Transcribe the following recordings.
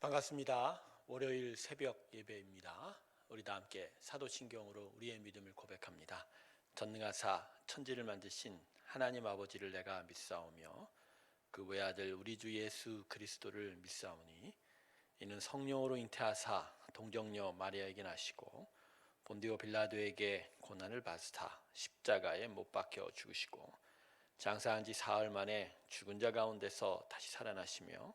반갑습니다. 월요일 새벽 예배입니다. 우리 다 함께 사도신경으로 우리의 믿음을 고백합니다. 전능하사 천지를 만드신 하나님 아버지를 내가 믿사오며 그 외아들 우리 주 예수 그리스도를 믿사오니 이는 성령으로 잉태하사 동정녀 마리아에게 나시고 본디오 빌라도에게 고난을 받으사 십자가에 못 박혀 죽으시고 장사한 지 사흘 만에 죽은 자 가운데서 다시 살아나시며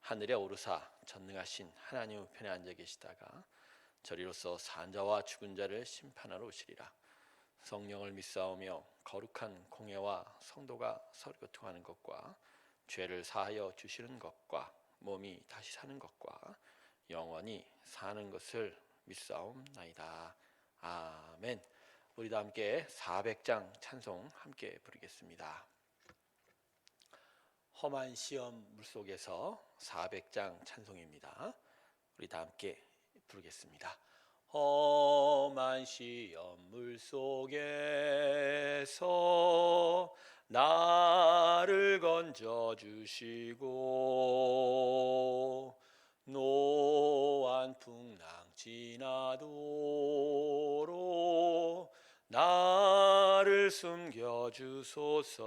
하늘에 오르사 전능하신 하나님 우편에 앉아 계시다가 저리로서 산 자와 죽은 자를 심판하러 오시리라. 성령을 믿사오며 거룩한 공예와 성도가 서로 교통하는 것과 죄를 사하여 주시는 것과 몸이 다시 사는 것과 영원히 사는 것을 믿사옵나이다. 아멘. 우리 다 함께 400장 찬송 함께 부르겠습니다. 험한 시험 물속에서 400장 찬송입니다. 우리 다 함께 부르겠습니다. 험한 시험 물속에서 나를 건져주시고 노한 풍랑 지나도록 나를 숨겨주소서.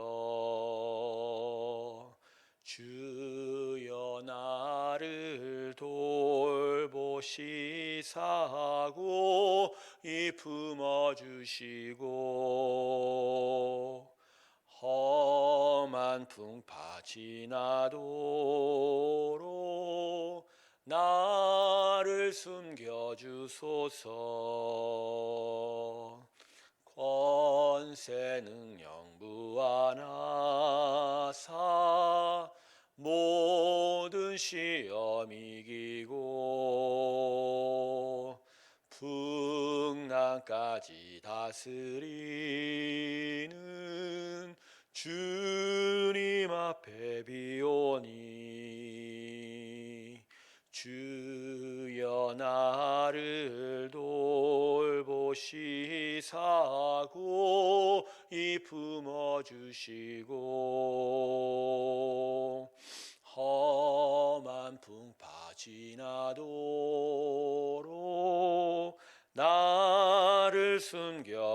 주여 나를 돌보시사고 이 품어주시고 험한 풍파 지나도록 나를 숨겨주소서. 권세 능력 무한하사 모든 시험 이기고 풍랑까지 다스리는 주님 앞에 비오니 주여 나를 돌보시사고 이 품어주시고 험한 풍파 지나도록 나를 숨겨주소서.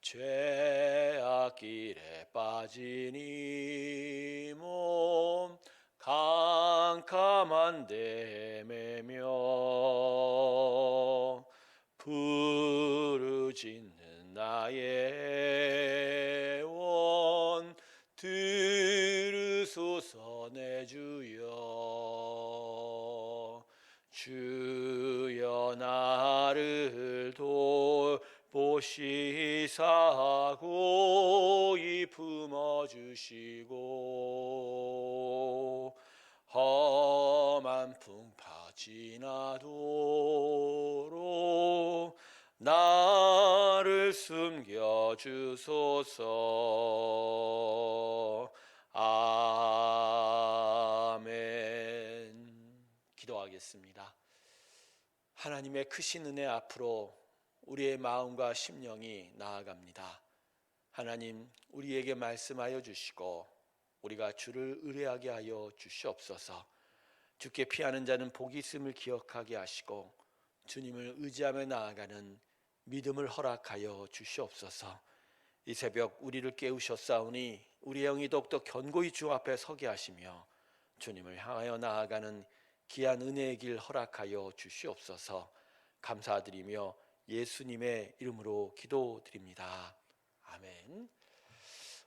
죄악 길에 빠진 이 몸 캄캄한데 헤매며 부르짖는 나의 원 들으소서. 내 주여 주여 나를 돌보시사고 이 품어주시고 험한 풍파 지나도록 나를 숨겨주소서. 아멘. 기도하겠습니다. 하나님의 크신 은혜 앞으로 우리의 마음과 심령이 나아갑니다. 하나님, 우리에게 말씀하여 주시고 우리가 주를 의뢰하게 하여 주시옵소서. 주께 피하는 자는 복이 있음을 기억하게 하시고 주님을 의지하며 나아가는 믿음을 허락하여 주시옵소서. 이 새벽 우리를 깨우셨사오니 우리의 영이 더욱더 견고히 주 앞에 서게 하시며 주님을 향하여 나아가는 귀한 은혜의 길 허락하여 주시옵소서. 감사드리며 예수님의 이름으로 기도드립니다. 아멘.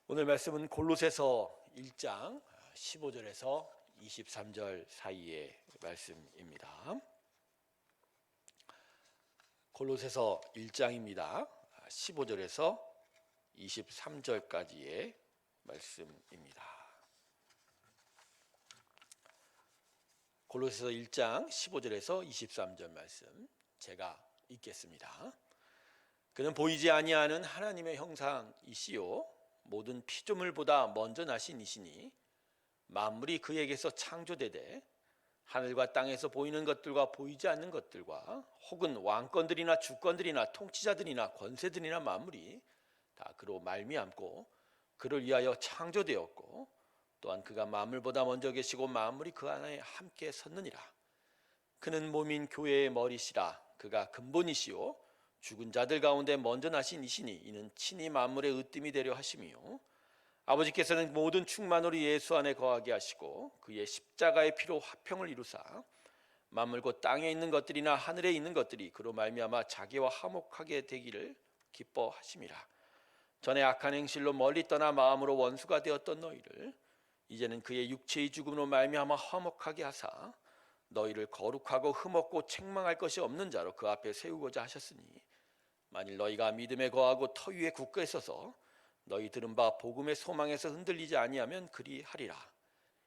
오늘 말씀은 골로새서 1장 15절에서 23절 사이의 말씀입니다. 골로새서 1장입니다. 15절에서 23절까지의 말씀입니다. 골로새서 1장 15절에서 23절 말씀 제가 읽겠습니다. 그는 보이지 아니하는 하나님의 형상이시요 모든 피조물보다 먼저 나신 이시니 만물이 그에게서 창조되되 하늘과 땅에서 보이는 것들과 보이지 않는 것들과 혹은 왕권들이나 주권들이나 통치자들이나 권세들이나 만물이 다 그로 말미암고 그를 위하여 창조되었고 또한 그가 만물보다 먼저 계시고 만물이 그 안에 함께 섰느니라. 그는 몸인 교회의 머리시라. 그가 근본이시요 죽은 자들 가운데 먼저 나신 이시니 이는 친히 만물의 으뜸이 되려 하심이요 아버지께서는 모든 충만으로 예수 안에 거하게 하시고 그의 십자가의 피로 화평을 이루사 만물 곧 땅에 있는 것들이나 하늘에 있는 것들이 그로 말미암아 자기와 화목하게 되기를 기뻐하심이라. 전에 악한 행실로 멀리 떠나 마음으로 원수가 되었던 너희를 이제는 그의 육체의 죽음으로 말미암아 화목하게 하사 너희를 거룩하고 흠없고 책망할 것이 없는 자로 그 앞에 세우고자 하셨으니 만일 너희가 믿음에 거하고 터 위에 굳게 서서 너희 들은 바 복음의 소망에서 흔들리지 아니하면 그리하리라.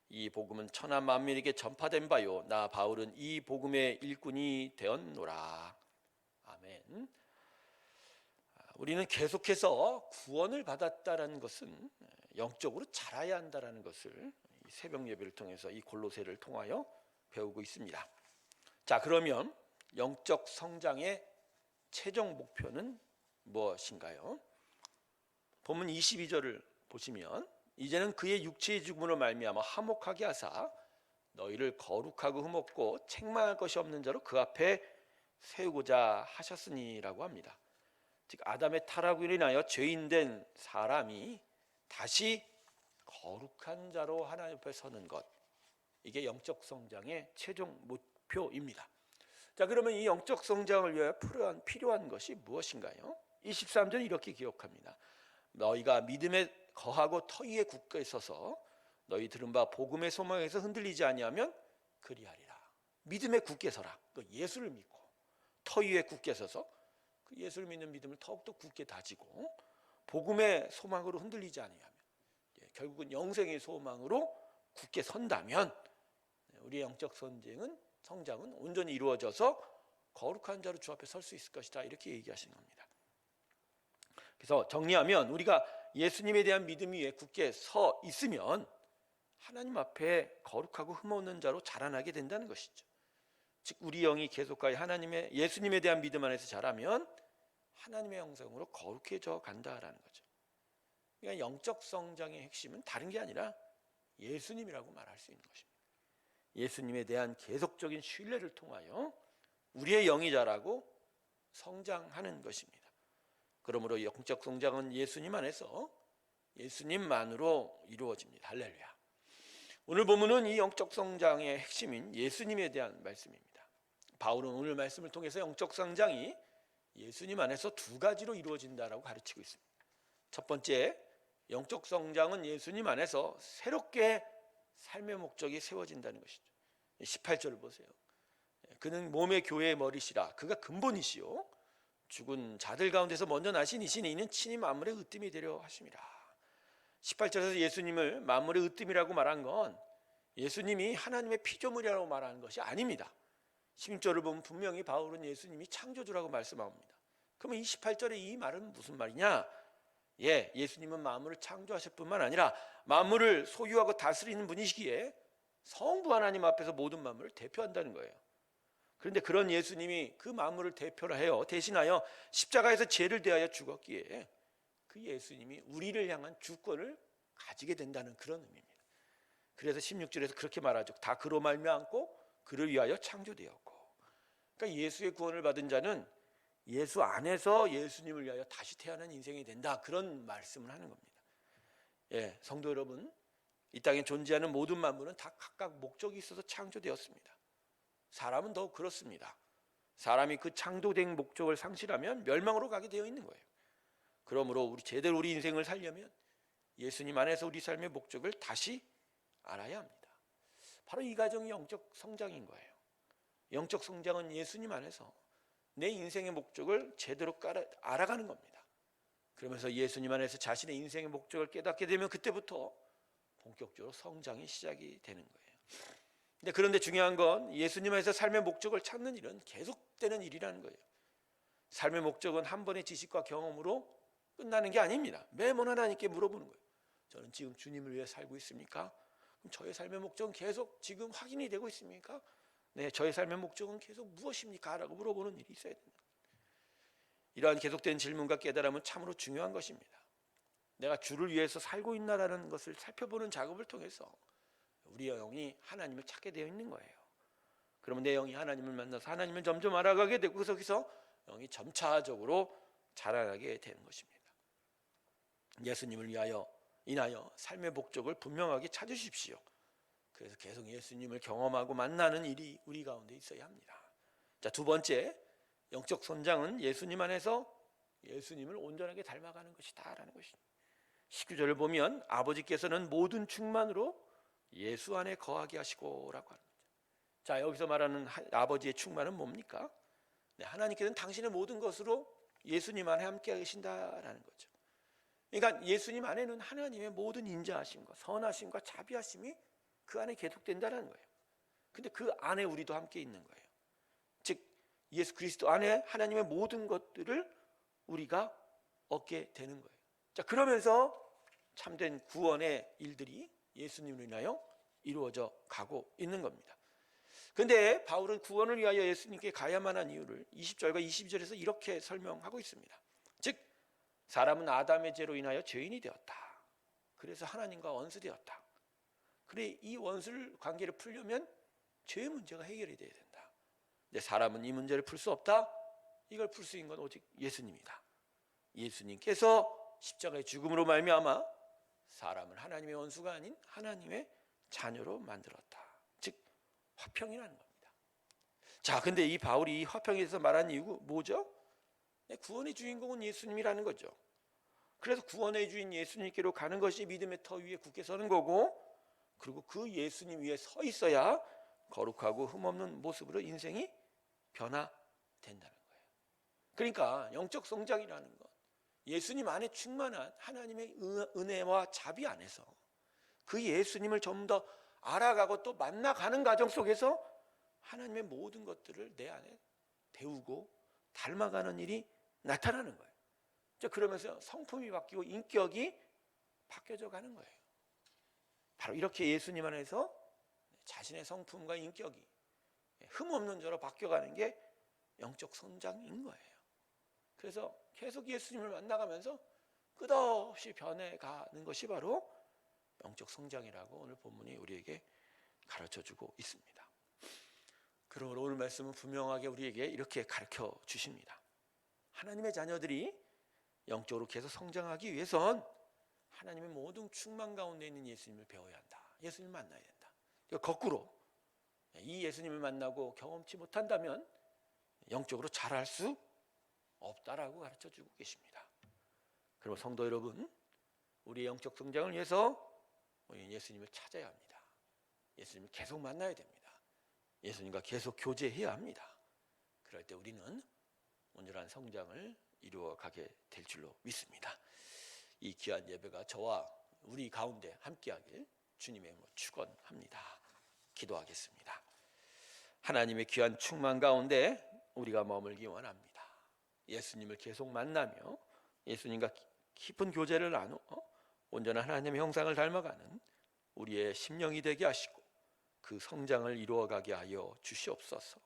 이 복음은 천하 만민에게 전파된 바요 나 바울은 이 복음의 일꾼이 되었노라. 아멘. 우리는 계속해서 구원을 받았다라는 것은 영적으로 자라야 한다라는 것을 새벽 예배를 통해서 이 골로새를 통하여 배우고 있습니다. 자, 그러면 영적 성장의 최종 목표는 무엇인가요? 본문 22절을 보시면 이제는 그의 육체의 죽음으로 말미암아 화목하게 하사 너희를 거룩하고 흠없고 책망할 것이 없는 자로 그 앞에 세우고자 하셨으니라고 합니다. 즉 아담의 타락으로 인하여 죄인된 사람이 다시 거룩한 자로 하나님 앞에 서는 것, 이게 영적 성장의 최종 목표입니다. 자, 그러면 이 영적 성장을 위하여 필요한 것이 무엇인가요? 23절 이렇게 기록합니다. 너희가 믿음에 거하고 터 위에 굳게 서서 너희 들은 바 복음의 소망에서 흔들리지 아니하면 그리하리라. 믿음에 굳게 서라. 예수를 믿고 터 위에 굳게 서서 그 예수를 믿는 믿음을 더욱더 굳게 다지고 복음의 소망으로 흔들리지 아니하면, 결국은 영생의 소망으로 굳게 선다면 우리의 영적 성장은 온전히 이루어져서 거룩한 자로 주 앞에 설 수 있을 것이다, 이렇게 얘기하시는 겁니다. 그래서 정리하면 우리가 예수님에 대한 믿음 위에 굳게 서 있으면 하나님 앞에 거룩하고 흠없는 자로 자라나게 된다는 것이죠. 즉 우리 영이 계속하여 예수님에 대한 믿음 안에서 자라면 하나님의 형상으로 거룩해져 간다라는 거죠. 그러니까 영적 성장의 핵심은 다른 게 아니라 예수님이라고 말할 수 있는 것입니다. 예수님에 대한 계속적인 신뢰를 통하여 우리의 영이 자라고 성장하는 것입니다. 그러므로 영적 성장은 예수님 안에서 예수님만으로 이루어집니다. 할렐루야. 오늘 본문은 이 영적 성장의 핵심인 예수님에 대한 말씀입니다. 바울은 오늘 말씀을 통해서 영적 성장이 예수님 안에서 두 가지로 이루어진다라고 가르치고 있습니다. 첫 번째, 영적 성장은 예수님 안에서 새롭게 삶의 목적이 세워진다는 것이죠. 18절을 보세요. 그는 몸의 교회의 머리시라. 그가 근본이시요 죽은 자들 가운데서 먼저 나신 이시니 이는 친히 만물의 으뜸이 되려 하심이라. 18절에서 예수님을 만물의 으뜸이라고 말한 건 예수님이 하나님의 피조물이라고 말하는 것이 아닙니다. 16절을 보면 분명히 바울은 예수님이 창조주라고 말씀합니다. 그러면 28절에 이 말은 무슨 말이냐? 예수님은 만물을 창조하실 뿐만 아니라 만물을 소유하고 다스리는 분이시기에 성부 하나님 앞에서 모든 만물을 대표한다는 거예요. 그런데 그런 예수님이 그 만물을 대신하여 십자가에서 죄를 대하여 죽었기에 그 예수님이 우리를 향한 주권을 가지게 된다는 그런 의미입니다. 그래서 16절에서 그렇게 말하죠. 다 그로 말미암고 그를 위하여 창조되었고. 그러니까 예수의 구원을 받은 자는 예수 안에서 예수님을 위하여 다시 태어난 인생이 된다, 그런 말씀을 하는 겁니다. 성도 여러분, 이 땅에 존재하는 모든 만물은 다 각각 목적이 있어서 창조되었습니다. 사람은 더욱 그렇습니다. 사람이 그 창조된 목적을 상실하면 멸망으로 가게 되어 있는 거예요. 그러므로 제대로 우리 인생을 살려면 예수님 안에서 우리 삶의 목적을 다시 알아야 합니다. 바로 이 과정이 영적 성장인 거예요. 영적 성장은 예수님 안에서 내 인생의 목적을 제대로 알아가는 겁니다. 그러면서 예수님 안에서 자신의 인생의 목적을 깨닫게 되면 그때부터 본격적으로 성장이 시작이 되는 거예요. 그런데 중요한 건 예수님 안에서 삶의 목적을 찾는 일은 계속되는 일이라는 거예요. 삶의 목적은 한 번의 지식과 경험으로 끝나는 게 아닙니다. 매번 하나님께 물어보는 거예요. 저는 지금 주님을 위해 살고 있습니까? 그럼 저의 삶의 목적은 계속 지금 확인이 되고 있습니까? 네, 저의 삶의 목적은 계속 무엇입니까? 라고 물어보는 일이 있어야 됩니다. 이러한 계속된 질문과 깨달음은 참으로 중요한 것입니다. 내가 주를 위해서 살고 있나라는 것을 살펴보는 작업을 통해서 우리의 영이 하나님을 찾게 되어 있는 거예요. 그러면 내 영이 하나님을 만나서 하나님을 점점 알아가게 되고 거기서 영이 점차적으로 자라나게 되는 것입니다. 예수님을 인하여 삶의 목적을 분명하게 찾으십시오. 그래서 계속 예수님을 경험하고 만나는 일이 우리 가운데 있어야 합니다. 자, 두 번째, 영적 성장은 예수님 안에서 예수님을 온전하게 닮아가는 것이다라는 것입니다. 19절을 보면 아버지께서는 모든 충만으로 예수 안에 거하게 하시고라고 하는 거죠. 자, 여기서 말하는 아버지의 충만은 뭡니까? 네, 하나님께서는 당신의 모든 것으로 예수님 안에 함께 계신다라는 거죠. 그러니까 예수님 안에는 하나님의 모든 인자하심과 선하심과 자비하심이 그 안에 계속된다는 거예요. 근데 그 안에 우리도 함께 있는 거예요. 즉 예수 그리스도 안에 하나님의 모든 것들을 우리가 얻게 되는 거예요. 자, 그러면서 참된 구원의 일들이 예수님을 인하여 이루어져 가고 있는 겁니다. 근데 바울은 구원을 위하여 예수님께 가야만 한 이유를 20절과 22절에서 이렇게 설명하고 있습니다. 즉 사람은 아담의 죄로 인하여 죄인이 되었다. 그래서 하나님과 원수되었다. 그래 이 원수를 관계를 풀려면 죄의 문제가 해결이 돼야 된다. 근데 사람은 이 문제를 풀 수 없다. 이걸 풀 수 있는 건 오직 예수님이다. 예수님께서 십자가의 죽음으로 말미암아 사람을 하나님의 원수가 아닌 하나님의 자녀로 만들었다. 즉 화평이라는 겁니다. 자, 근데 이 바울이 이 화평에 대해서 말한 이유가 뭐죠? 구원의 주인공은 예수님이라는 거죠. 그래서 구원의 주인 예수님께로 가는 것이 믿음의 터 위에 굳게 서는 거고, 그리고 그 예수님 위에 서 있어야 거룩하고 흠없는 모습으로 인생이 변화된다는 거예요. 그러니까 영적 성장이라는 것, 예수님 안에 충만한 하나님의 은혜와 자비 안에서 그 예수님을 좀 더 알아가고 또 만나가는 과정 속에서 하나님의 모든 것들을 내 안에 배우고 닮아가는 일이 나타나는 거예요. 그러면서 성품이 바뀌고 인격이 바뀌어져 가는 거예요. 바로 이렇게 예수님 안에서 자신의 성품과 인격이 흠없는 자로 바뀌어가는 게 영적 성장인 거예요. 그래서 계속 예수님을 만나가면서 끝없이 변해가는 것이 바로 영적 성장이라고 오늘 본문이 우리에게 가르쳐주고 있습니다. 그러므로 오늘 말씀은 분명하게 우리에게 이렇게 가르쳐 주십니다. 하나님의 자녀들이 영적으로 계속 성장하기 위해선 하나님의 모든 충만 가운데 있는 예수님을 배워야 한다. 예수님을 만나야 된다. 거꾸로 이 예수님을 만나고 경험치 못한다면 영적으로 자랄 수 없다라고 가르쳐주고 계십니다. 그리고 성도 여러분, 우리의 영적 성장을 위해서 우리 예수님을 찾아야 합니다. 예수님을 계속 만나야 됩니다. 예수님과 계속 교제해야 합니다. 그럴 때 우리는 온전한 성장을 이루어가게 될 줄로 믿습니다. 이 귀한 예배가 저와 우리 가운데 함께하길 주님의 이름으로 축원합니다. 기도하겠습니다. 하나님의 귀한 충만 가운데 우리가 머물기 원합니다. 예수님을 계속 만나며 예수님과 깊은 교제를 나누어 온전한 하나님의 형상을 닮아가는 우리의 심령이 되게 하시고 그 성장을 이루어가게 하여 주시옵소서.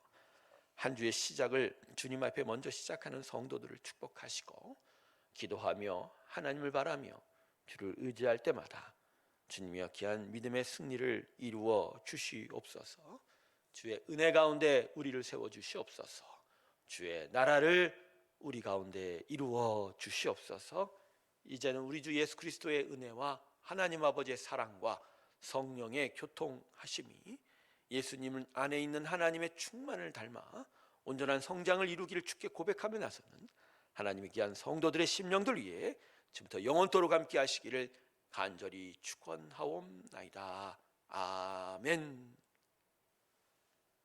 한 주의 시작을 주님 앞에 먼저 시작하는 성도들을 축복하시고 기도하며 하나님을 바라며 주를 의지할 때마다 주님이여 귀한 믿음의 승리를 이루어 주시옵소서. 주의 은혜 가운데 우리를 세워 주시옵소서. 주의 나라를 우리 가운데 이루어 주시옵소서. 이제는 우리 주 예수 그리스도의 은혜와 하나님 아버지의 사랑과 성령의 교통하심이 예수님 안에 있는 하나님의 충만을 닮아 온전한 성장을 이루기를 주께 고백하며 나서는 하나님의 귀한 성도들의 심령들 위해 지금부터 영원토록 함께 하시기를 간절히 축원하옵나이다. 아멘.